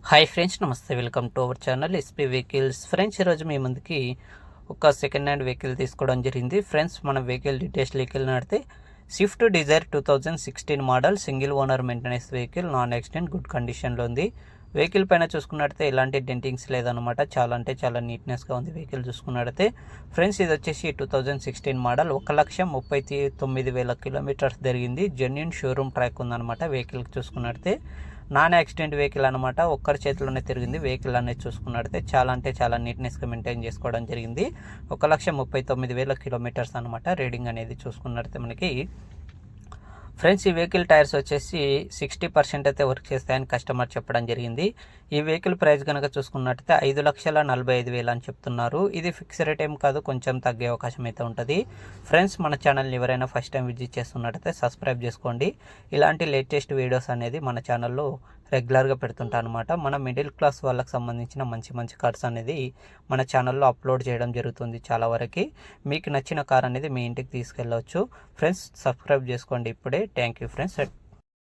Hi friends, నమస్తే. Welcome to our channel SP vehicles. Friends, ఈరోజు మీ ముందుకి ఒక సెకండ్ హ్యాండ్ వెహికల్ తీసుకోవడం జరిగింది. ఫ్రెండ్స్, మన వెహికల్ డీటెయిల్స్లోకి వెళ్ళినట్టే Swift Dzire 2016 model single owner maintenance vehicle, non accident, good కండిషన్లో ఉంది. వెహికల్ పైన చూసుకున్నట్టయితే ఎలాంటి డెంటింగ్స్ లేదనమాట. చాలా అంటే చాలా నీట్నెస్గా ఉంది వెహికల్ చూసుకున్నట్టయితే. ఫ్రెండ్స్, ఇది వచ్చేసి 2016 మోడల్, 1,39,000 కిలోమీటర్స్ జరిగింది. జెన్యున్ షోరూమ్ ట్రాక్ ఉందన్నమాట. వెహికల్ చూసుకున్నట్టయితే నాన్ యాక్సిడెంట్ వెహికల్ అనమాట. ఒక్కరి చేతిలోనే తిరిగింది వెహికల్ అనేది చూసుకున్నట్టయితే. చాలా అంటే చాలా నీట్నెస్గా మెయింటైన్ చేసుకోవడం జరిగింది. 1,39,000 కిలోమీటర్స్ అనమాట రీడింగ్ అనేది చూసుకున్నట్టయితే మనకి. ఫ్రెండ్స్, ఈ వెహికల్ టైర్స్ వచ్చేసి 60% అయితే వర్క్ చేస్తాయని కస్టమర్ చెప్పడం జరిగింది. ఈ వెహికల్ ప్రైస్ కనుక చూసుకున్నట్టయితే 5,45,000 అని చెప్తున్నారు. ఇది ఫిక్స్ రేట్ ఏం కాదు, కొంచెం తగ్గే అవకాశం అయితే ఉంటుంది. ఫ్రెండ్స్, మన ఛానల్ని ఎవరైనా ఫస్ట్ టైం విజిట్ చేస్తున్నట్టయితే సబ్స్క్రైబ్ చేసుకోండి. ఇలాంటి లేటెస్ట్ వీడియోస్ అనేది మన ఛానల్లో రెగ్యులర్గా పెడుతుంటాను అనమాట. మన మిడిల్ క్లాస్ వాళ్ళకి సంబంధించిన మంచి మంచి కార్స్ అనేది మన ఛానల్లో అప్లోడ్ చేయడం జరుగుతుంది. చాలా వరకు మీకు నచ్చిన కార్ అనేది మీ ఇంటికి తీసుకెళ్ళవచ్చు. ఫ్రెండ్స్, సబ్స్క్రైబ్ చేసుకోండి ఇప్పుడే. Thank you friends.